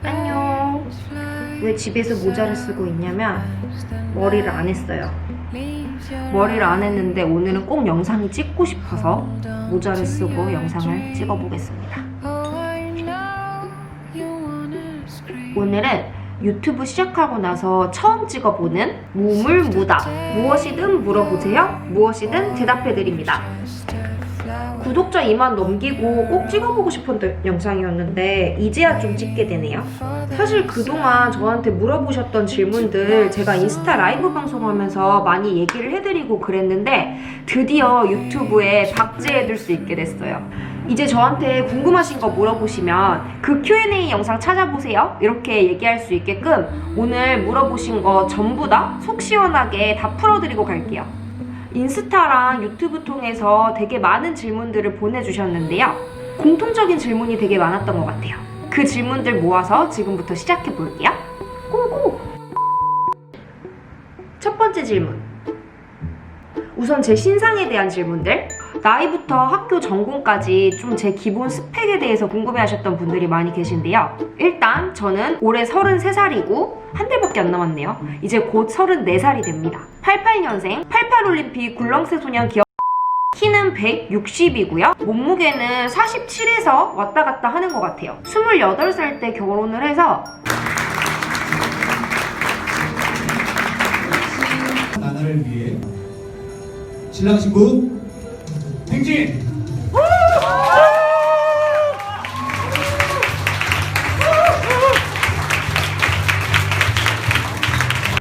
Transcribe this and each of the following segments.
안녕. 왜 집에서 모자를 쓰고 있냐면 머리를 안 했어요. 머리를 안 했는데 오늘은 꼭 영상이 찍고 싶어서 모자를 쓰고 영상을 찍어보겠습니다. 오늘은 유튜브 시작하고 나서 처음 찍어보는 무물무답. 무엇이든 물어보세요. 무엇이든 대답해드립니다. 구독자 2만 넘기고 꼭 찍어보고 싶었던 영상이었는데 이제야 좀 찍게 되네요. 사실 그동안 저한테 물어보셨던 질문들 제가 인스타 라이브 방송하면서 많이 얘기를 해드리고 그랬는데 드디어 유튜브에 박제해둘 수 있게 됐어요. 이제 저한테 궁금하신 거 물어보시면 그 Q&A 영상 찾아보세요 이렇게 얘기할 수 있게끔 오늘 물어보신 거 전부 다 속 시원하게 다 풀어드리고 갈게요. 인스타랑 유튜브 통해서 되게 많은 질문들을 보내주셨는데요. 공통적인 질문이 되게 많았던 것 같아요. 그 질문들 모아서 지금부터 시작해 볼게요. 고고! 첫 번째 질문. 우선 제 신상에 대한 질문들. 나이부터 학교 전공까지 좀 제 기본 스펙에 대해서 궁금해하셨던 분들이 많이 계신데요. 일단 저는 올해 33살이고 한 달밖에 안 남았네요. 이제 곧 34살이 됩니다. 88년생 88올림픽 굴렁쇠 소년 기억. 키는 160이고요. 몸무게는 47에서 왔다 갔다 하는 것 같아요. 28살 때 결혼을 해서 나날을 위해 신랑 신부 행진!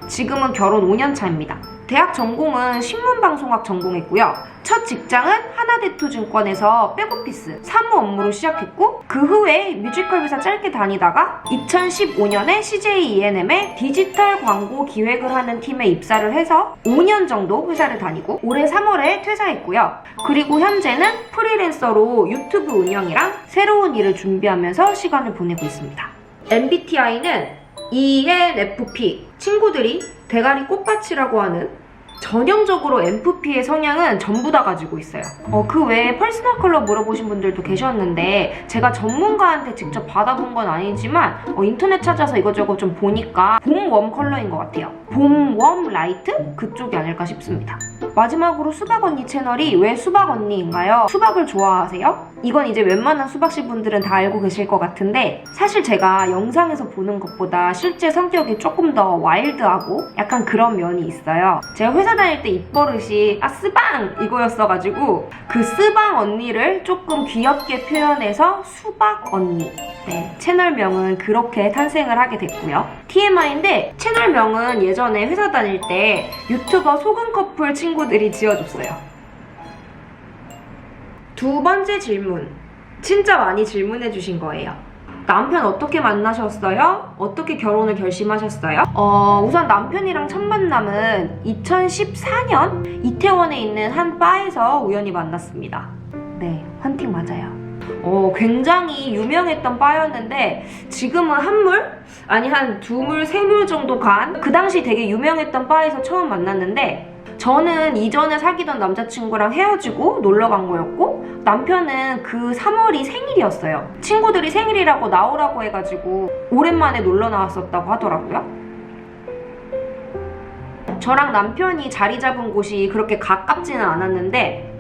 지금은 결혼 5년 차입니다. 대학 전공은 신문방송학 전공했고요. 첫 직장은 하나대투증권에서 백오피스 사무 업무로 시작했고 그 후에 뮤지컬 회사 짧게 다니다가 2015년에 CJ ENM의 디지털 광고 기획을 하는 팀에 입사를 해서 5년 정도 회사를 다니고 올해 3월에 퇴사했고요. 그리고 현재는 프리랜서로 유튜브 운영이랑 새로운 일을 준비하면서 시간을 보내고 있습니다. MBTI는 ENFP. 친구들이 대가리 꽃밭이라고 하는 전형적으로 NFP의 성향은 전부 다 가지고 있어요. 그 외에 퍼스널 컬러 물어보신 분들도 계셨는데 제가 전문가한테 직접 받아본 건 아니지만 인터넷 찾아서 이것저것 좀 보니까 봄웜 컬러인 것 같아요. 봄웜 라이트? 그쪽이 아닐까 싶습니다. 마지막으로 수박 언니 채널이 왜 수박 언니인가요? 수박을 좋아하세요? 이건 이제 웬만한 수박씨 분들은 다 알고 계실 것 같은데 사실 제가 영상에서 보는 것보다 실제 성격이 조금 더 와일드하고 약간 그런 면이 있어요. 제가 회사 다닐 때 입버릇이 스방! 이거였어가지고 그 스방 언니를 조금 귀엽게 표현해서 수박 언니. 네, 채널명은 그렇게 탄생을 하게 됐고요. TMI인데 채널명은 예전에 회사 다닐 때 유튜버 소금 커플 친구들이 지어줬어요. 두 번째 질문. 진짜 많이 질문해 주신 거예요. 남편 어떻게 만나셨어요? 어떻게 결혼을 결심하셨어요? 우선 남편이랑 첫 만남은 2014년 이태원에 있는 한 바에서 우연히 만났습니다. 네, 헌팅 맞아요. 굉장히 유명했던 바였는데 지금은 한 물? 아니 한 두 물, 세 물 정도 간 그 당시 되게 유명했던 바에서 처음 만났는데 저는 이전에 사귀던 남자친구랑 헤어지고 놀러 간 거였고 남편은 그 3월이 생일이었어요. 친구들이 생일이라고 나오라고 해가지고 오랜만에 놀러 나왔었다고 하더라고요. 저랑 남편이 자리 잡은 곳이 그렇게 가깝지는 않았는데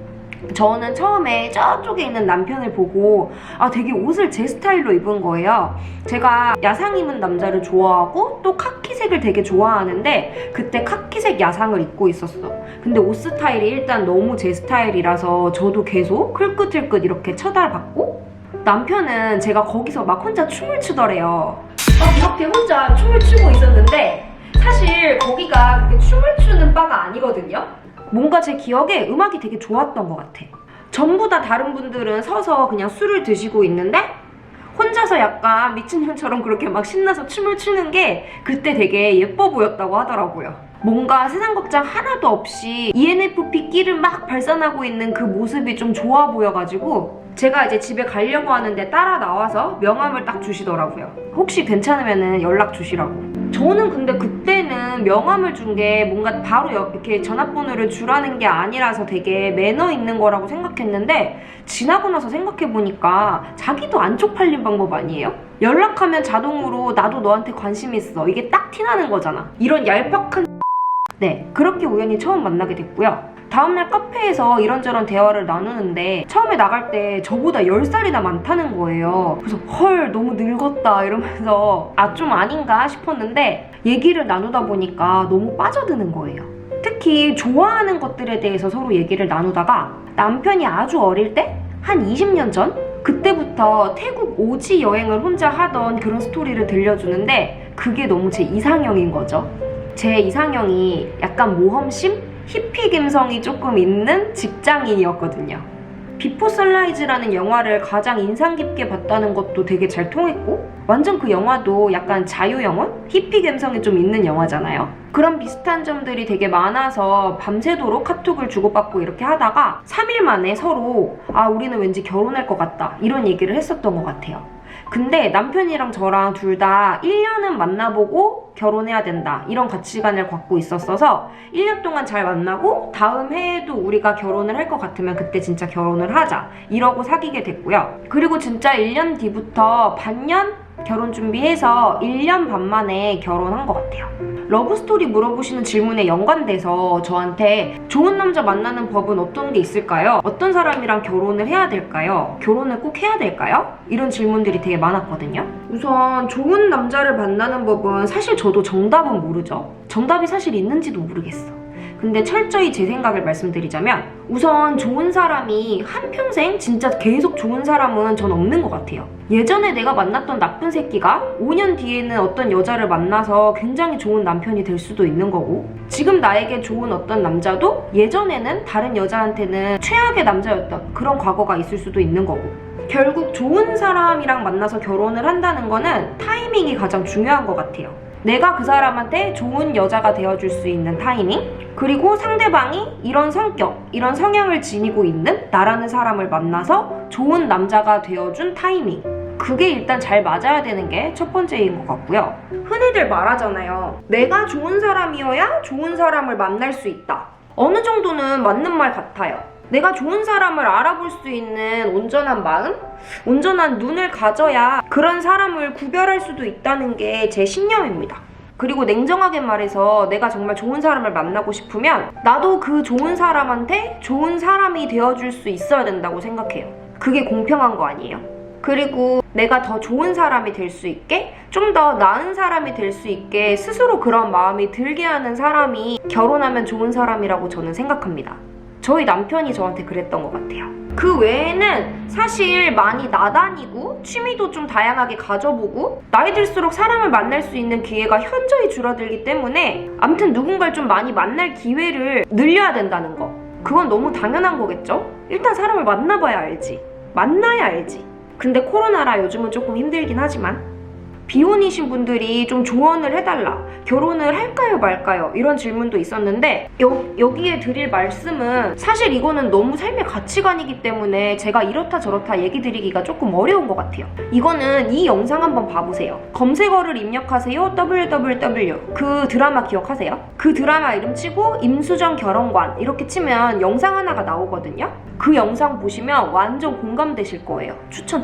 저는 처음에 저쪽에 있는 남편을 보고 되게 옷을 제 스타일로 입은 거예요. 제가 야상 입은 남자를 좋아하고 또 카키색을 되게 좋아하는데 그때 카키색 야상을 입고 있었어. 근데 옷 스타일이 일단 너무 제 스타일이라서 저도 계속 흘끗흘끗 이렇게 쳐다봤고 남편은 제가 거기서 막 혼자 춤을 추더래요. 이렇게 혼자 춤을 추고 있었는데 사실 거기가 그렇게 춤을 추는 바가 아니거든요. 뭔가 제 기억에 음악이 되게 좋았던 것 같아. 전부 다 다른 분들은 서서 그냥 술을 드시고 있는데 혼자서 약간 미친년처럼 그렇게 막 신나서 춤을 추는 게 그때 되게 예뻐 보였다고 하더라고요. 뭔가 세상 걱정 하나도 없이 ENFP 끼를 막 발산하고 있는 그 모습이 좀 좋아 보여가지고 제가 이제 집에 가려고 하는데 따라 나와서 명함을 딱 주시더라고요. 혹시 괜찮으면 연락 주시라고. 저는 근데 그때는 명함을 준 게 뭔가 바로 이렇게 전화번호를 주라는 게 아니라서 되게 매너 있는 거라고 생각했는데 지나고 나서 생각해보니까 자기도 안 쪽팔린 방법 아니에요? 연락하면 자동으로 나도 너한테 관심 있어. 이게 딱 티나는 거잖아. 이런 얄팍한 네, 그렇게 우연히 처음 만나게 됐고요. 다음날 카페에서 이런저런 대화를 나누는데 처음에 나갈 때 저보다 10살이나 많다는 거예요. 그래서 헐 너무 늙었다 이러면서 아 좀 아닌가 싶었는데 얘기를 나누다 보니까 너무 빠져드는 거예요. 특히 좋아하는 것들에 대해서 서로 얘기를 나누다가 남편이 아주 어릴 때? 한 20년 전? 그때부터 태국 오지 여행을 혼자 하던 그런 스토리를 들려주는데 그게 너무 제 이상형인 거죠. 제 이상형이 약간 모험심? 히피 감성이 조금 있는 직장인이었거든요. 비포 선라이즈라는 영화를 가장 인상 깊게 봤다는 것도 되게 잘 통했고 완전 그 영화도 약간 자유영혼? 히피 감성이 좀 있는 영화잖아요. 그런 비슷한 점들이 되게 많아서 밤새도록 카톡을 주고받고 이렇게 하다가 3일 만에 서로 아 우리는 왠지 결혼할 것 같다 이런 얘기를 했었던 것 같아요. 근데 남편이랑 저랑 둘 다 1년은 만나보고 결혼해야 된다 이런 가치관을 갖고 있었어서 1년 동안 잘 만나고 다음 해에도 우리가 결혼을 할 것 같으면 그때 진짜 결혼을 하자 이러고 사귀게 됐고요. 그리고 진짜 1년 뒤부터 반년 결혼 준비해서 1년 반 만에 결혼한 것 같아요. 러브스토리 물어보시는 질문에 연관돼서 저한테 좋은 남자 만나는 법은 어떤 게 있을까요? 어떤 사람이랑 결혼을 해야 될까요? 결혼을 꼭 해야 될까요? 이런 질문들이 되게 많았거든요. 우선 좋은 남자를 만나는 법은 사실 저도 정답은 모르죠. 정답이 사실 있는지도 모르겠어. 근데 철저히 제 생각을 말씀드리자면 우선 좋은 사람이 한평생 진짜 계속 좋은 사람은 전 없는 것 같아요. 예전에 내가 만났던 나쁜 새끼가 5년 뒤에는 어떤 여자를 만나서 굉장히 좋은 남편이 될 수도 있는 거고 지금 나에게 좋은 어떤 남자도 예전에는 다른 여자한테는 최악의 남자였던 그런 과거가 있을 수도 있는 거고 결국 좋은 사람이랑 만나서 결혼을 한다는 거는 타이밍이 가장 중요한 것 같아요. 내가 그 사람한테 좋은 여자가 되어줄 수 있는 타이밍 그리고 상대방이 이런 성격, 이런 성향을 지니고 있는 나라는 사람을 만나서 좋은 남자가 되어준 타이밍 그게 일단 잘 맞아야 되는 게 첫 번째인 것 같고요. 흔히들 말하잖아요. 내가 좋은 사람이어야 좋은 사람을 만날 수 있다. 어느 정도는 맞는 말 같아요. 내가 좋은 사람을 알아볼 수 있는 온전한 마음? 온전한 눈을 가져야 그런 사람을 구별할 수도 있다는 게 제 신념입니다. 그리고 냉정하게 말해서 내가 정말 좋은 사람을 만나고 싶으면 나도 그 좋은 사람한테 좋은 사람이 되어줄 수 있어야 된다고 생각해요. 그게 공평한 거 아니에요? 그리고 내가 더 좋은 사람이 될 수 있게 좀 더 나은 사람이 될 수 있게 스스로 그런 마음이 들게 하는 사람이 결혼하면 좋은 사람이라고 저는 생각합니다. 저희 남편이 저한테 그랬던 것 같아요. 그 외에는 사실 많이 나다니고 취미도 좀 다양하게 가져보고 나이 들수록 사람을 만날 수 있는 기회가 현저히 줄어들기 때문에 아무튼 누군가를 좀 많이 만날 기회를 늘려야 된다는 거 그건 너무 당연한 거겠죠? 일단 사람을 만나봐야 알지. 만나야 알지. 근데 코로나라 요즘은 조금 힘들긴 하지만 비혼이신 분들이 좀 조언을 해달라. 결혼을 할까요 말까요? 이런 질문도 있었는데 여기에 드릴 말씀은 사실 이거는 너무 삶의 가치관이기 때문에 제가 이렇다 저렇다 얘기 드리기가 조금 어려운 것 같아요. 이거는 이 영상 한번 봐보세요. 검색어를 입력하세요. www 그 드라마 기억하세요? 그 드라마 이름 치고 임수정 결혼관 이렇게 치면 영상 하나가 나오거든요. 그 영상 보시면 완전 공감되실 거예요. 추천.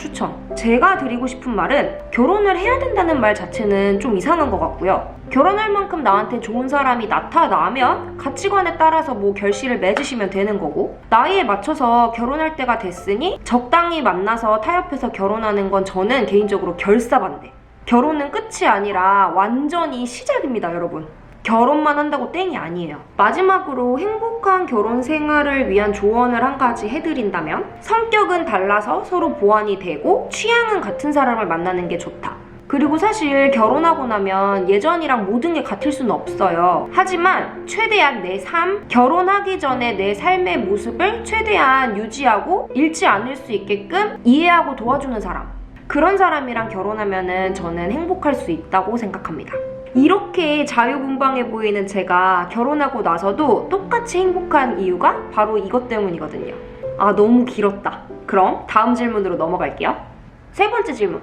제가 드리고 싶은 말은 결혼을 해야 된다는 말 자체는 좀 이상한 것 같고요. 결혼할 만큼 나한테 좋은 사람이 나타나면 가치관에 따라서 뭐 결실을 맺으시면 되는 거고 나이에 맞춰서 결혼할 때가 됐으니 적당히 만나서 타협해서 결혼하는 건 저는 개인적으로 결사반대. 결혼은 끝이 아니라 완전히 시작입니다, 여러분. 결혼만 한다고 땡이 아니에요. 마지막으로 행복한 결혼 생활을 위한 조언을 한 가지 해드린다면 성격은 달라서 서로 보완이 되고 취향은 같은 사람을 만나는 게 좋다. 그리고 사실 결혼하고 나면 예전이랑 모든 게 같을 수는 없어요. 하지만 최대한 내 삶, 결혼하기 전에 내 삶의 모습을 최대한 유지하고 잃지 않을 수 있게끔 이해하고 도와주는 사람, 그런 사람이랑 결혼하면은 저는 행복할 수 있다고 생각합니다. 이렇게 자유분방해 보이는 제가 결혼하고 나서도 똑같이 행복한 이유가 바로 이것 때문이거든요. 아, 너무 길었다. 그럼 다음 질문으로 넘어갈게요. 세 번째 질문.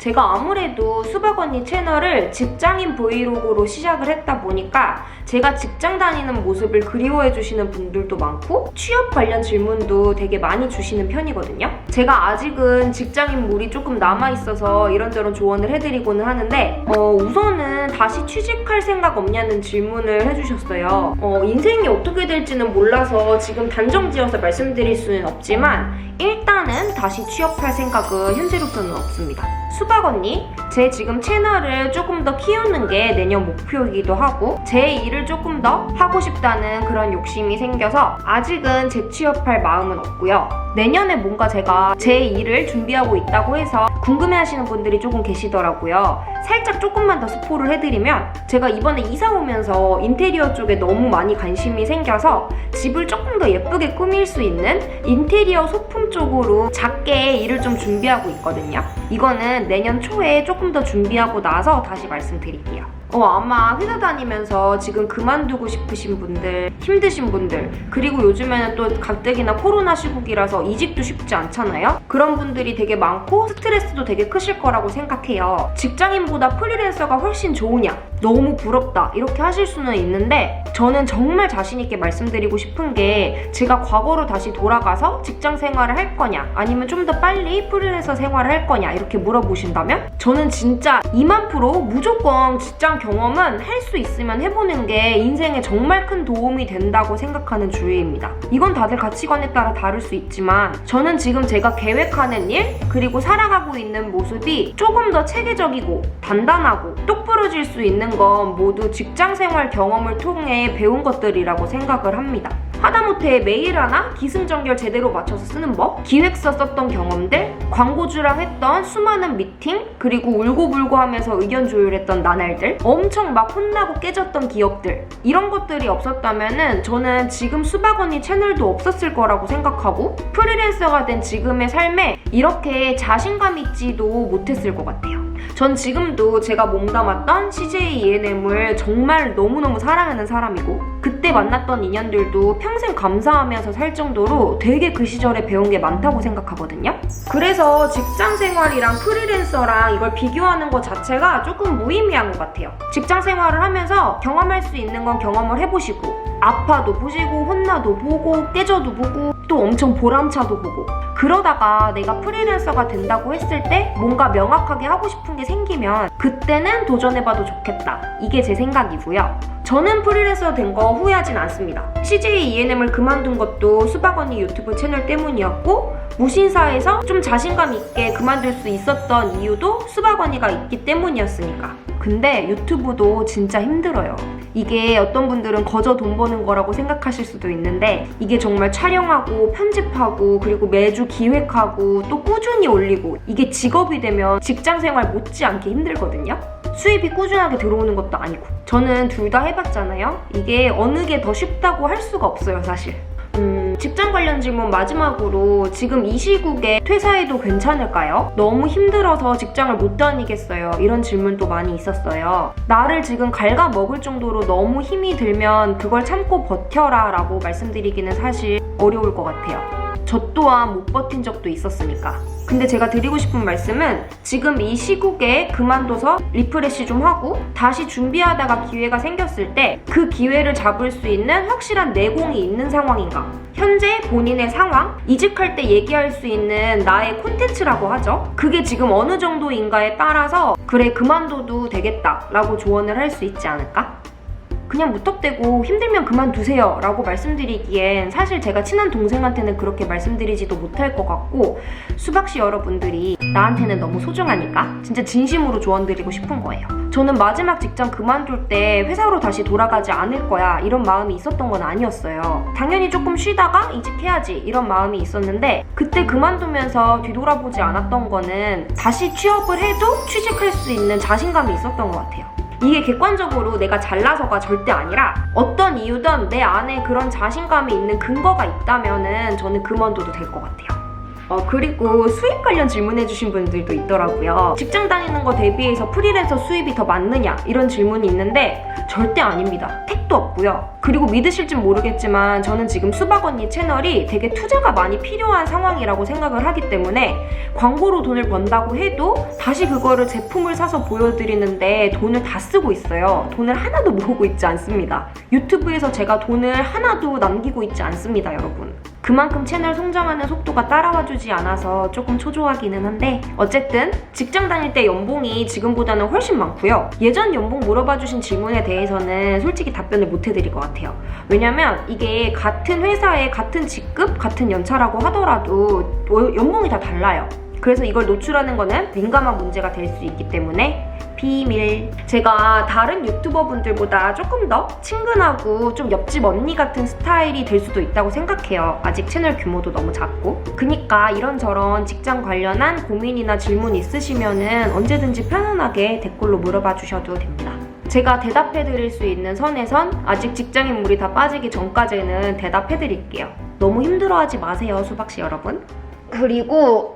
제가 아무래도 수박 언니 채널을 직장인 브이로그로 시작을 했다 보니까 제가 직장 다니는 모습을 그리워해 주시는 분들도 많고 취업 관련 질문도 되게 많이 주시는 편이거든요. 제가 아직은 직장인 물이 조금 남아있어서 이런저런 조언을 해드리고는 하는데 우선은 다시 취직할 생각 없냐는 질문을 해주셨어요. 인생이 어떻게 될지는 몰라서 지금 단정지어서 말씀드릴 수는 없지만 일단은 다시 취업할 생각은 현재로서는 없습니다. 수박 언니, 제 지금 채널을 조금 더 키우는 게 내년 목표이기도 하고 제 일을 조금 더 하고 싶다는 그런 욕심이 생겨서 아직은 재취업할 마음은 없고요. 내년에 뭔가 제가 제 일을 준비하고 있다고 해서 궁금해하시는 분들이 조금 계시더라고요. 살짝 조금만 더 스포를 해드리면 제가 이번에 이사 오면서 인테리어 쪽에 너무 많이 관심이 생겨서 집을 조금 더 예쁘게 꾸밀 수 있는 인테리어 소품 쪽으로 작게 일을 좀 준비하고 있거든요. 이거는 내년 초에 조금 더 준비하고 나서 다시 말씀드릴게요. 아마 회사 다니면서 지금 그만두고 싶으신 분들, 힘드신 분들, 그리고 요즘에는 또 가뜩이나 코로나 시국이라서 이직도 쉽지 않잖아요? 그런 분들이 되게 많고 스트레스도 되게 크실 거라고 생각해요. 직장인보다 프리랜서가 훨씬 좋으냐? 너무 부럽다. 이렇게 하실 수는 있는데 저는 정말 자신있게 말씀드리고 싶은 게 제가 과거로 다시 돌아가서 직장 생활을 할 거냐 아니면 좀 더 빨리 프리랜서 생활을 할 거냐 이렇게 물어보신다면 저는 진짜 20000% 무조건 직장 경험은 할 수 있으면 해보는 게 인생에 정말 큰 도움이 된다고 생각하는 주의입니다. 이건 다들 가치관에 따라 다를 수 있지만 저는 지금 제가 계획하는 일 그리고 살아가고 있는 모습이 조금 더 체계적이고 단단하고 똑부러질 수 있는 건 모두 직장생활 경험을 통해 배운 것들이라고 생각을 합니다. 하다못해 메일 하나 기승전결 제대로 맞춰서 쓰는 법, 기획서 썼던 경험들, 광고주랑 했던 수많은 미팅, 그리고 울고불고 하면서 의견 조율했던 나날들, 엄청 막 혼나고 깨졌던 기억들, 이런 것들이 없었다면은 저는 지금 수박 언니 채널도 없었을 거라고 생각하고 프리랜서가 된 지금의 삶에 이렇게 자신감 있지도 못했을 것 같아요. 전 지금도 제가 몸담았던 CJ ENM을 정말 너무너무 사랑하는 사람이고 그때 만났던 인연들도 평생 감사하면서 살 정도로 되게 그 시절에 배운 게 많다고 생각하거든요. 그래서 직장 생활이랑 프리랜서랑 이걸 비교하는 것 자체가 조금 무의미한 것 같아요. 직장 생활을 하면서 경험할 수 있는 건 경험을 해보시고 아파도 보시고 혼나도 보고 깨져도 보고 또 엄청 보람차도 보고 그러다가 내가 프리랜서가 된다고 했을 때 뭔가 명확하게 하고 싶은 게 생기면 그때는 도전해봐도 좋겠다. 이게 제 생각이고요. 저는 프리랜서 된 거 후회하진 않습니다. CJ ENM을 그만둔 것도 수박 언니 유튜브 채널 때문이었고 무신사에서 좀 자신감 있게 그만둘 수 있었던 이유도 수박 언니가 있기 때문이었으니까. 근데 유튜브도 진짜 힘들어요. 이게 어떤 분들은 거저 돈 버는 거라고 생각하실 수도 있는데 이게 정말 촬영하고 편집하고 그리고 매주 기획하고 또 꾸준히 올리고 이게 직업이 되면 직장생활 못지않게 힘들거든요. 수입이 꾸준하게 들어오는 것도 아니고 저는 둘 다 해봤잖아요. 이게 어느 게 더 쉽다고 할 수가 없어요 사실. 직장 관련 질문 마지막으로 지금 이 시국에 퇴사해도 괜찮을까요? 너무 힘들어서 직장을 못 다니겠어요. 이런 질문도 많이 있었어요. 나를 지금 갉아먹을 정도로 너무 힘이 들면 그걸 참고 버텨라 라고 말씀드리기는 사실 어려울 것 같아요. 저 또한 못 버틴 적도 있었으니까. 근데 제가 드리고 싶은 말씀은 지금 이 시국에 그만둬서 리프레시 좀 하고 다시 준비하다가 기회가 생겼을 때 그 기회를 잡을 수 있는 확실한 내공이 있는 상황인가? 현재 본인의 상황, 이직할 때 얘기할 수 있는 나의 콘텐츠라고 하죠. 그게 지금 어느 정도인가에 따라서 그래 그만둬도 되겠다 라고 조언을 할 수 있지 않을까? 그냥 무턱대고 힘들면 그만두세요 라고 말씀드리기엔 사실 제가 친한 동생한테는 그렇게 말씀드리지도 못할 것 같고 수박씨 여러분들이 나한테는 너무 소중하니까 진짜 진심으로 조언드리고 싶은 거예요. 저는 마지막 직장 그만둘 때 회사로 다시 돌아가지 않을 거야 이런 마음이 있었던 건 아니었어요. 당연히 조금 쉬다가 이직해야지 이런 마음이 있었는데 그때 그만두면서 뒤돌아보지 않았던 거는 다시 취업을 해도 취직할 수 있는 자신감이 있었던 것 같아요. 이게 객관적으로 내가 잘나서가 절대 아니라 어떤 이유든 내 안에 그런 자신감이 있는 근거가 있다면은 저는 그만둬도 될 것 같아요. 그리고 수입 관련 질문해주신 분들도 있더라고요. 직장 다니는 거 대비해서 프리랜서 수입이 더 많느냐 이런 질문이 있는데 절대 아닙니다. 택도 없고요. 그리고 믿으실지 모르겠지만 저는 지금 수박 언니 채널이 되게 투자가 많이 필요한 상황이라고 생각을 하기 때문에 광고로 돈을 번다고 해도 다시 그거를 제품을 사서 보여드리는데 돈을 다 쓰고 있어요. 돈을 하나도 모으고 있지 않습니다. 유튜브에서 제가 돈을 하나도 남기고 있지 않습니다, 여러분. 그만큼 채널 성장하는 속도가 따라와주지 않아서 조금 초조하기는 한데 어쨌든 직장 다닐 때 연봉이 지금보다는 훨씬 많고요. 예전 연봉 물어봐주신 질문에 대해서는 솔직히 답변을 못 해드릴 것 같아요. 왜냐면 이게 같은 회사에 같은 직급, 같은 연차라고 하더라도 연봉이 다 달라요. 그래서 이걸 노출하는 거는 민감한 문제가 될 수 있기 때문에 비밀. 제가 다른 유튜버분들보다 조금 더 친근하고 좀 옆집 언니 같은 스타일이 될 수도 있다고 생각해요. 아직 채널 규모도 너무 작고. 그니까 이런저런 직장 관련한 고민이나 질문 있으시면은 언제든지 편안하게 댓글로 물어봐 주셔도 됩니다. 제가 대답해드릴 수 있는 선에선 아직 직장인물이 다 빠지기 전까지는 대답해드릴게요. 너무 힘들어하지 마세요, 수박씨 여러분. 그리고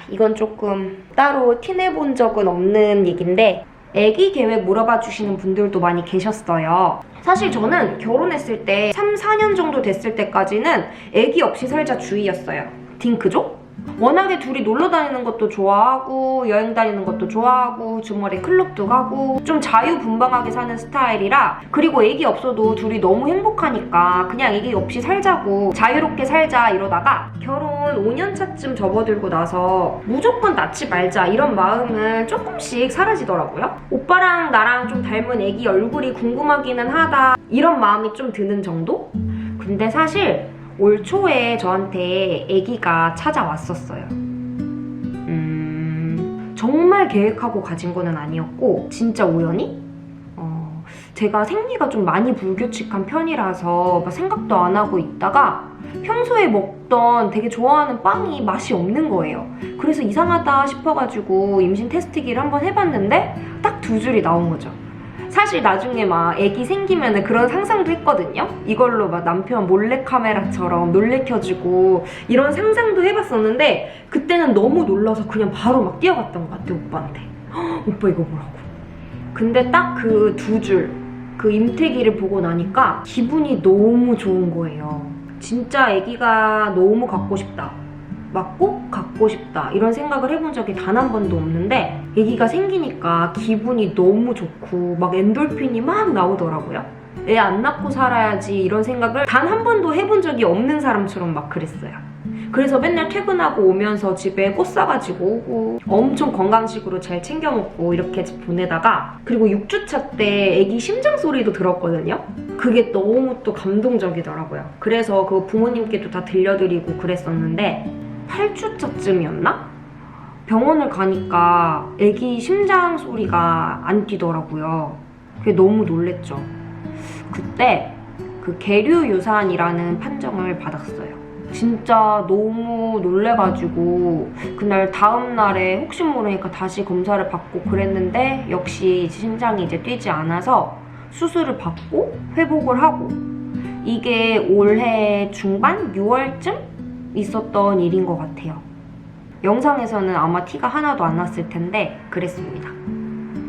이건 조금 따로 티내본 적은 없는 얘긴데 애기 계획 물어봐 주시는 분들도 많이 계셨어요. 사실 저는 결혼했을 때 3, 4년 정도 됐을 때까지는 애기 없이 살자 주의였어요. 딩크족? 워낙에 둘이 놀러 다니는 것도 좋아하고 여행 다니는 것도 좋아하고 주말에 클럽도 가고 좀 자유분방하게 사는 스타일이라 그리고 애기 없어도 둘이 너무 행복하니까 그냥 애기 없이 살자고 자유롭게 살자 이러다가 결혼 5년차쯤 접어들고 나서 무조건 낳지 말자 이런 마음은 조금씩 사라지더라고요. 오빠랑 나랑 좀 닮은 애기 얼굴이 궁금하기는 하다 이런 마음이 좀 드는 정도? 근데 사실 올 초에 저한테 아기가 찾아왔었어요. 정말 계획하고 가진 거는 아니었고 진짜 우연히? 제가 생리가 좀 많이 불규칙한 편이라서 생각도 안 하고 있다가 평소에 먹던 되게 좋아하는 빵이 맛이 없는 거예요. 그래서 이상하다 싶어가지고 임신 테스트기를 한번 해봤는데 딱 2줄이 나온 거죠. 사실 나중에 막 애기 생기면은 그런 상상도 했거든요. 이걸로 막 남편 몰래카메라처럼 놀래켜주고 이런 상상도 해봤었는데 그때는 너무 놀라서 그냥 바로 막 뛰어갔던 것 같아 오빠한테. 오빠 이거 뭐라고. 근데 딱 그 2줄 그 임태기를 보고 나니까 기분이 너무 좋은 거예요. 진짜 애기가 너무 갖고 싶다. 막 꼭 갖고 싶다 이런 생각을 해본 적이 단 한 번도 없는데 애기가 생기니까 기분이 너무 좋고 막 엔돌핀이 막 나오더라고요. 애 안 낳고 살아야지 이런 생각을 단 한 번도 해본 적이 없는 사람처럼 막 그랬어요. 그래서 맨날 퇴근하고 오면서 집에 꽃 사가지고 오고 엄청 건강식으로 잘 챙겨 먹고 이렇게 보내다가 그리고 6주차 때 애기 심장 소리도 들었거든요. 그게 너무 또 감동적이더라고요. 그래서 그거 부모님께도 다 들려드리고 그랬었는데 8주차쯤이었나? 병원을 가니까 애기 심장 소리가 안 뛰더라고요. 그게 너무 놀랬죠. 그때 그 계류유산이라는 판정을 받았어요. 진짜 너무 놀래가지고 그날 다음날에 혹시 모르니까 다시 검사를 받고 그랬는데 역시 심장이 이제 뛰지 않아서 수술을 받고 회복을 하고 이게 올해 중반? 6월쯤? 있었던 일인 것 같아요. 영상에서는 아마 티가 하나도 안 났을 텐데 그랬습니다.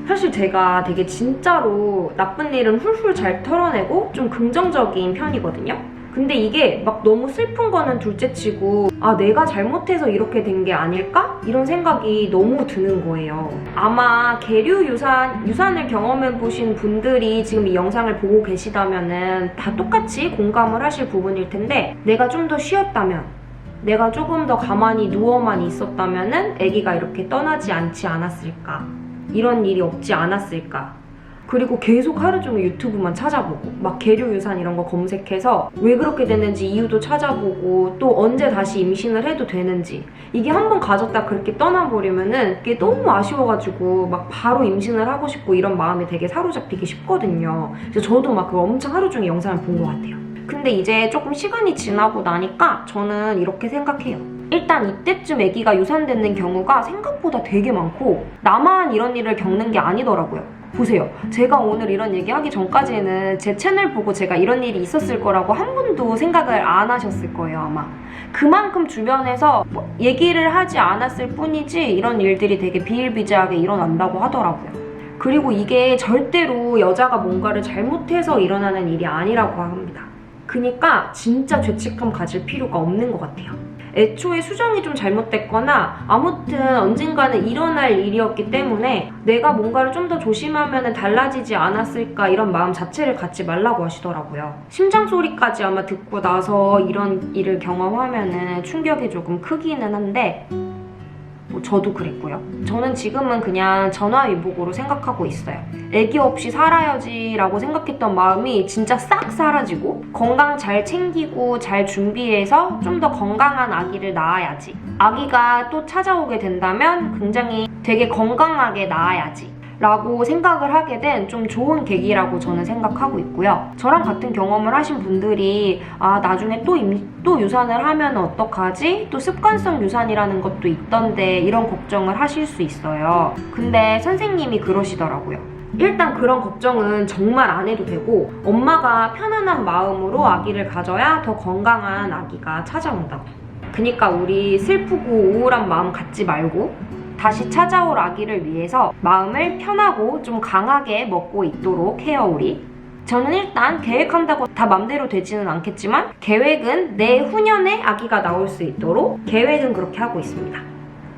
사실 제가 되게 진짜로 나쁜 일은 훌훌 잘 털어내고 좀 긍정적인 편이거든요. 근데 이게 막 너무 슬픈 거는 둘째치고 내가 잘못해서 이렇게 된 게 아닐까? 이런 생각이 너무 드는 거예요. 아마 계류유산을 경험해보신 분들이 지금 이 영상을 보고 계시다면은 다 똑같이 공감을 하실 부분일 텐데 내가 좀 더 쉬었다면 내가 조금 더 가만히 누워만 있었다면은 아기가 이렇게 떠나지 않지 않았을까? 이런 일이 없지 않았을까? 그리고 계속 하루 종일 유튜브만 찾아보고 막 계류유산 이런 거 검색해서 왜 그렇게 됐는지 이유도 찾아보고 또 언제 다시 임신을 해도 되는지 이게 한 번 가졌다 그렇게 떠나버리면은 그게 너무 아쉬워가지고 막 바로 임신을 하고 싶고 이런 마음이 되게 사로잡히기 쉽거든요. 그래서 저도 막 그 엄청 하루 종일 영상을 본 것 같아요. 근데 이제 조금 시간이 지나고 나니까 저는 이렇게 생각해요. 일단 이때쯤 아기가 유산되는 경우가 생각보다 되게 많고 나만 이런 일을 겪는 게 아니더라고요. 보세요. 제가 오늘 이런 얘기 하기 전까지는 제 채널 보고 제가 이런 일이 있었을 거라고 한 번도 생각을 안 하셨을 거예요, 아마. 그만큼 주변에서 얘기를 하지 않았을 뿐이지 이런 일들이 되게 비일비재하게 일어난다고 하더라고요. 그리고 이게 절대로 여자가 뭔가를 잘못해서 일어나는 일이 아니라고 합니다. 그러니까 진짜 죄책감 가질 필요가 없는 것 같아요. 애초에 수정이 좀 잘못됐거나 아무튼 언젠가는 일어날 일이었기 때문에 내가 뭔가를 좀 더 조심하면 달라지지 않았을까 이런 마음 자체를 갖지 말라고 하시더라고요. 심장 소리까지 아마 듣고 나서 이런 일을 경험하면 충격이 조금 크기는 한데 저도 그랬고요. 저는 지금은 그냥 전화위복으로 생각하고 있어요. 애기 없이 살아야지 라고 생각했던 마음이 진짜 싹 사라지고 건강 잘 챙기고 잘 준비해서 좀 더 건강한 아기를 낳아야지. 아기가 또 찾아오게 된다면 굉장히 되게 건강하게 낳아야지 라고 생각을 하게 된 좀 좋은 계기라고 저는 생각하고 있고요. 저랑 같은 경험을 하신 분들이 나중에 또 유산을 하면 어떡하지? 또 습관성 유산이라는 것도 있던데 이런 걱정을 하실 수 있어요. 근데 선생님이 그러시더라고요. 일단 그런 걱정은 정말 안 해도 되고 엄마가 편안한 마음으로 아기를 가져야 더 건강한 아기가 찾아온다고. 그러니까 우리 슬프고 우울한 마음 갖지 말고 다시 찾아올 아기를 위해서 마음을 편하고 좀 강하게 먹고 있도록 해요, 우리. 저는 일단 계획한다고 다 맘대로 되지는 않겠지만 계획은 내후년에 아기가 나올 수 있도록 계획은 그렇게 하고 있습니다.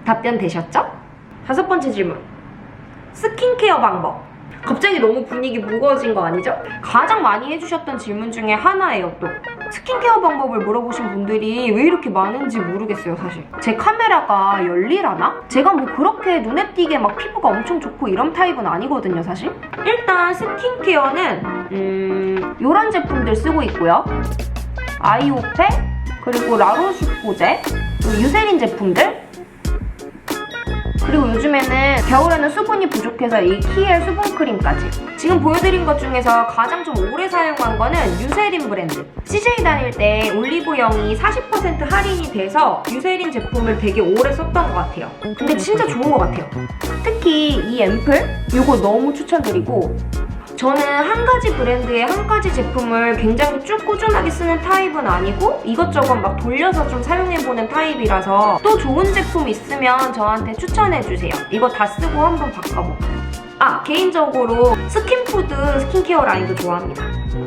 답변 되셨죠? 5번째 질문. 스킨케어 방법. 갑자기 너무 분위기 무거워진 거 아니죠? 가장 많이 해주셨던 질문 중에 하나예요, 또. 스킨케어 방법을 물어보신 분들이 왜 이렇게 많은지 모르겠어요, 사실. 제 카메라가 열일하나? 제가 뭐 그렇게 눈에 띄게 막 피부가 엄청 좋고 이런 타입은 아니거든요, 사실. 일단 스킨케어는 이런 제품들 쓰고 있고요. 아이오페, 그리고 라로슈포제, 유세린 제품들, 그리고 요즘에는 겨울에는 수분이 부족해서 이 키엘 수분크림까지. 지금 보여드린 것 중에서 가장 좀 오래 사용한 거는 유세린 브랜드. CJ 다닐 때 올리브영이 40% 할인이 돼서 유세린 제품을 되게 오래 썼던 것 같아요. 근데 진짜 좋은 것 같아요. 특히 이 앰플? 이거 너무 추천드리고, 저는 한 가지 브랜드의 한 가지 제품을 굉장히 쭉 꾸준하게 쓰는 타입은 아니고 이것저것 막 돌려서 좀 사용해보는 타입이라서 또 좋은 제품 있으면 저한테 추천해주세요. 이거 다 쓰고 한번 바꿔보고. 개인적으로 스킨푸드 스킨케어 라인도 좋아합니다.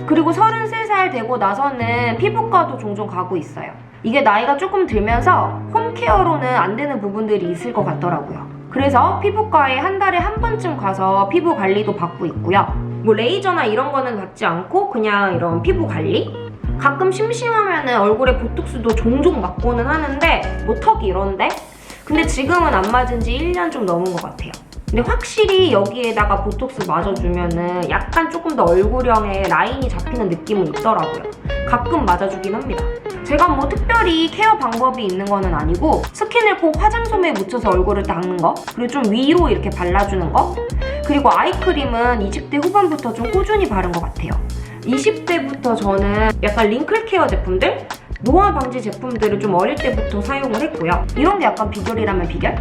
그리고 33살 되고 나서는 피부과도 종종 가고 있어요. 이게 나이가 조금 들면서 홈케어로는 안 되는 부분들이 있을 것 같더라고요. 그래서 피부과에 한 달에 한 번쯤 가서 피부 관리도 받고 있고요. 뭐 레이저나 이런 거는 받지 않고 그냥 이런 피부 관리? 가끔 심심하면 얼굴에 보톡스도 종종 맞고는 하는데 뭐 턱 이런데? 근데 지금은 안 맞은 지 1년 좀 넘은 것 같아요. 근데 확실히 여기에다가 보톡스 맞아주면은 약간 조금 더 얼굴형에 라인이 잡히는 느낌은 있더라고요. 가끔 맞아주긴 합니다. 제가 뭐 특별히 케어 방법이 있는 거는 아니고 스킨을 꼭 화장솜에 묻혀서 얼굴을 닦는 거, 그리고 좀 위로 이렇게 발라주는 거, 그리고 아이크림은 20대 후반부터 좀 꾸준히 바른 것 같아요. 20대부터 저는 약간 링클 케어 제품들, 노화 방지 제품들을 좀 어릴 때부터 사용을 했고요. 이런 게 약간 비결이라면 비결?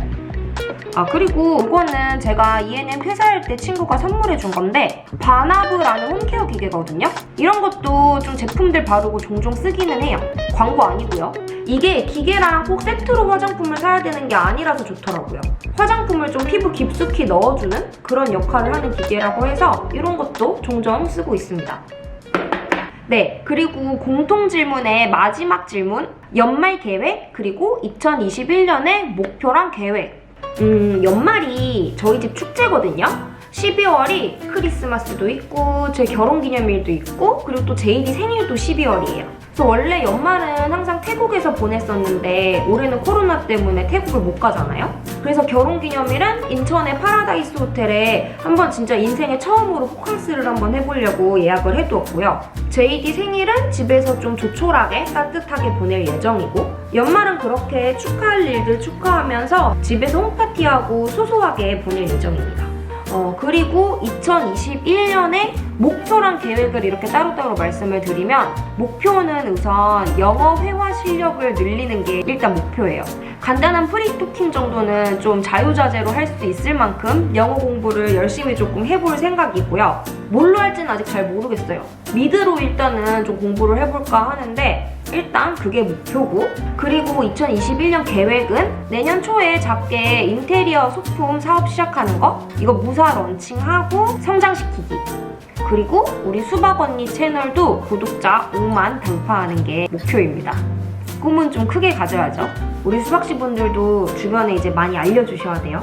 그리고 이거는 제가 ENM 퇴사할 때 친구가 선물해 준 건데 바나브라는 홈케어 기계거든요. 이런 것도 좀 제품들 바르고 종종 쓰기는 해요. 광고 아니고요. 이게 기계랑 꼭 세트로 화장품을 사야 되는 게 아니라서 좋더라고요. 화장품을 좀 피부 깊숙이 넣어주는 그런 역할을 하는 기계라고 해서 이런 것도 종종 쓰고 있습니다. 네, 그리고 공통 질문의 마지막 질문, 연말 계획, 그리고 2021년의 목표랑 계획. 연말이 저희 집 축제거든요. 12월이 크리스마스도 있고 제 결혼기념일도 있고 그리고 또 제이디 생일도 12월이에요. 그래서 원래 연말은 항상 태국에서 보냈었는데 올해는 코로나 때문에 태국을 못 가잖아요. 그래서 결혼기념일은 인천의 파라다이스 호텔에 한번 진짜 인생에 처음으로 포캉스를 한번 해보려고 예약을 해두었고요. 제이디 생일은 집에서 좀 조촐하게 따뜻하게 보낼 예정이고 연말은 그렇게 축하할 일들 축하하면서 집에서 홈파티하고 소소하게 보낼 예정입니다. 그리고 2021년에 목표랑 계획을 이렇게 따로따로 말씀을 드리면 목표는 우선 영어 회화 실력을 늘리는 게 일단 목표예요. 간단한 프리토킹 정도는 좀 자유자재로 할 수 있을 만큼 영어 공부를 열심히 조금 해볼 생각이고요. 뭘로 할지는 아직 잘 모르겠어요. 미드로 일단은 좀 공부를 해볼까 하는데 일단 그게 목표고, 그리고 2021년 계획은 내년 초에 작게 인테리어 소품 사업 시작하는 거, 이거 무사 런칭하고 성장시키기, 그리고 우리 수박 언니 채널도 구독자 5만 돌파하는 게 목표입니다. 꿈은 좀 크게 가져야죠. 우리 수박씨 분들도 주변에 이제 많이 알려주셔야 돼요.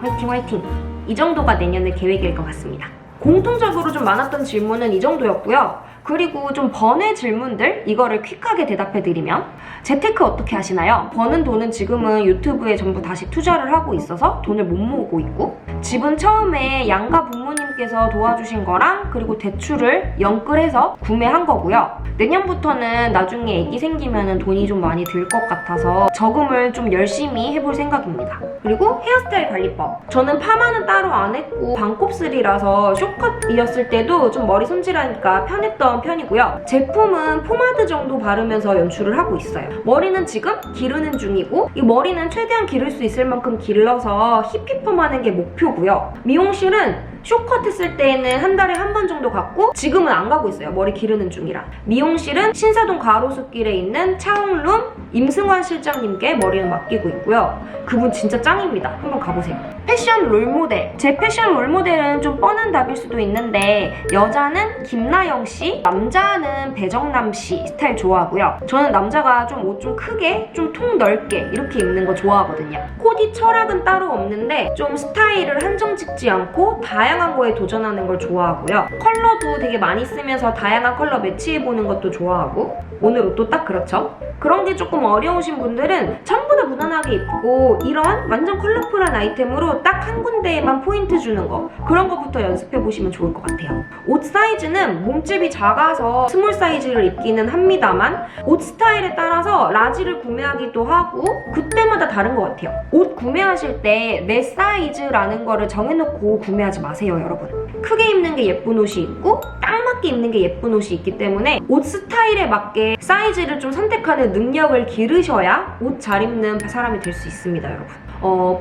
화이팅 화이팅! 이 정도가 내년의 계획일 것 같습니다. 공통적으로 좀 많았던 질문은 이 정도였고요. 그리고 좀 번외 질문들, 이거를 퀵하게 대답해드리면, 재테크 어떻게 하시나요? 버는 돈은 지금은 유튜브에 전부 다시 투자를 하고 있어서 돈을 못 모으고 있고, 집은 처음에 양가 부모님께서 도와주신 거랑 그리고 대출을 연끌해서 구매한 거고요. 내년부터는 나중에 애기 생기면 돈이 좀 많이 들 것 같아서 저금을 좀 열심히 해볼 생각입니다. 그리고 헤어스타일 관리법. 저는 파마는 따로 안 했고 반곱슬이라서 숏컷이었을 때도 좀 머리 손질하니까 편했던 편이고요. 제품은 포마드 정도 바르면서 연출을 하고 있어요. 머리는 지금 기르는 중이고, 이 머리는 최대한 기를 수 있을 만큼 길러서 힙힙펌하는 게 목표고요. 미용실은 숏컷 했을 때는 한 달에 한 번 정도 갔고 지금은 안 가고 있어요. 머리 기르는 중이라. 미용실은 신사동 가로수길에 있는 차홍룸 임승환 실장님께 머리는 맡기고 있고요. 그분 진짜 짱입니다. 한번 가보세요. 패션 롤모델. 제 패션 롤모델은 좀 뻔한 답일 수도 있는데 여자는 김나영 씨, 남자는 배정남 씨 스타일 좋아하고요. 저는 남자가 좀 옷 좀 크게, 좀 통 넓게 이렇게 입는 거 좋아하거든요. 코디 철학은 따로 없는데 좀 스타일을 한정 짓지 않고 다양한 거에 도전하는 걸 좋아하고요. 컬러도 되게 많이 쓰면서 다양한 컬러 매치해보는 것도 좋아하고, 오늘 옷도 딱 그렇죠? 그런 게 조금 어려우신 분들은 전부 다 무난하게 입고 이런 완전 컬러풀한 아이템으로 딱 한 군데에만 포인트 주는 거, 그런 거부터 연습해보시면 좋을 것 같아요. 옷 사이즈는 몸집이 작아서 스몰 사이즈를 입기는 합니다만 옷 스타일에 따라서 라지를 구매하기도 하고 그때마다 다른 것 같아요. 옷 구매하실 때 내 사이즈라는 거를 정해놓고 구매하지 마세요, 여러분. 크게 입는 게 예쁜 옷이 있고 딱 맞게 입는 게 예쁜 옷이 있기 때문에 옷 스타일에 맞게 사이즈를 좀 선택하는 능력을 기르셔야 옷 잘 입는 사람이 될 수 있습니다, 여러분.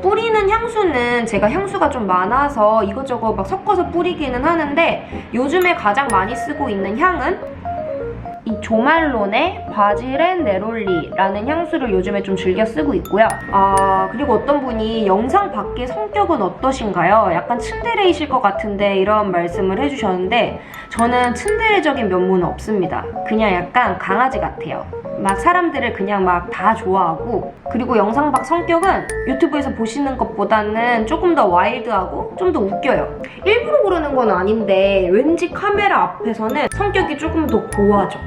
뿌리는 향수는 제가 향수가 좀 많아서 이것저것 막 섞어서 뿌리기는 하는데 요즘에 가장 많이 쓰고 있는 향은 이 조말론의 바질앤 네롤리라는 향수를 요즘에 좀 즐겨 쓰고 있고요. 그리고 어떤 분이 영상 밖의 성격은 어떠신가요? 약간 츤데레이실 것 같은데 이런 말씀을 해주셨는데 저는 츤데레적인 면모는 없습니다. 그냥 약간 강아지 같아요. 막 사람들을 그냥 막 다 좋아하고, 그리고 영상 밖 성격은 유튜브에서 보시는 것보다는 조금 더 와일드하고 좀 더 웃겨요. 일부러 그러는 건 아닌데 왠지 카메라 앞에서는 성격이 조금 더 고와져.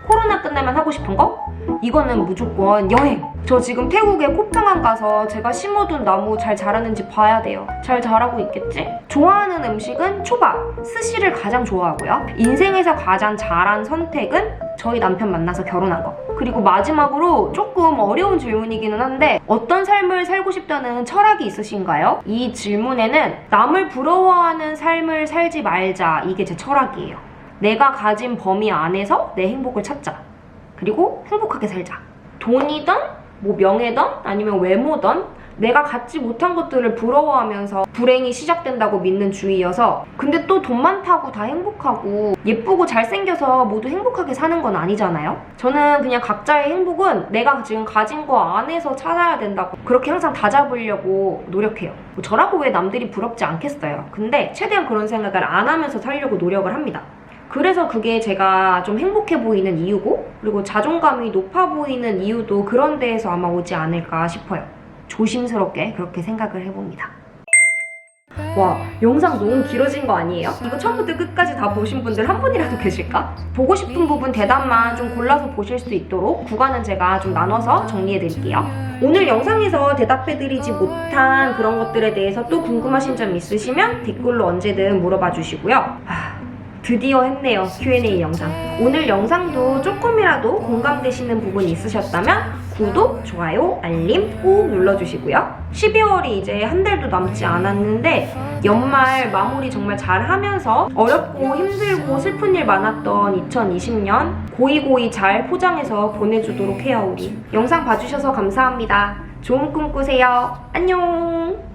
코로나 끝나면 하고 싶은 거? 이거는 무조건 여행! 저 지금 태국에 코평안 가서 제가 심어둔 나무 잘 자라는지 봐야 돼요. 잘 자라고 있겠지? 좋아하는 음식은 초밥, 스시를 가장 좋아하고요. 인생에서 가장 잘한 선택은 저희 남편 만나서 결혼한 거. 그리고 마지막으로 조금 어려운 질문이기는 한데 어떤 삶을 살고 싶다는 철학이 있으신가요? 이 질문에는 남을 부러워하는 삶을 살지 말자, 이게 제 철학이에요. 내가 가진 범위 안에서 내 행복을 찾자. 그리고 행복하게 살자. 돈이든 뭐 명예든 아니면 외모든 내가 갖지 못한 것들을 부러워하면서 불행이 시작된다고 믿는 주의여서, 근데 또 돈 많다고 다 행복하고 예쁘고 잘생겨서 모두 행복하게 사는 건 아니잖아요? 저는 그냥 각자의 행복은 내가 지금 가진 거 안에서 찾아야 된다고 그렇게 항상 다잡으려고 노력해요. 뭐 저라고 왜 남들이 부럽지 않겠어요. 근데 최대한 그런 생각을 안 하면서 살려고 노력을 합니다. 그래서 그게 제가 좀 행복해 보이는 이유고, 그리고 자존감이 높아 보이는 이유도 그런 데에서 아마 오지 않을까 싶어요. 조심스럽게 그렇게 생각을 해봅니다. 와, 영상 너무 길어진 거 아니에요? 이거 처음부터 끝까지 다 보신 분들 한 분이라도 계실까? 보고 싶은 부분 대답만 좀 골라서 보실 수 있도록 구간은 제가 좀 나눠서 정리해드릴게요. 오늘 영상에서 대답해드리지 못한 그런 것들에 대해서 또 궁금하신 점 있으시면 댓글로 언제든 물어봐 주시고요. 드디어 했네요, Q&A 영상. 오늘 영상도 조금이라도 공감되시는 부분이 있으셨다면 구독, 좋아요, 알림 꼭 눌러주시고요. 12월이 이제 한 달도 남지 않았는데 연말 마무리 정말 잘 하면서 어렵고 힘들고 슬픈 일 많았던 2020년 고이고이 잘 포장해서 보내주도록 해요, 우리. 영상 봐주셔서 감사합니다. 좋은 꿈 꾸세요. 안녕!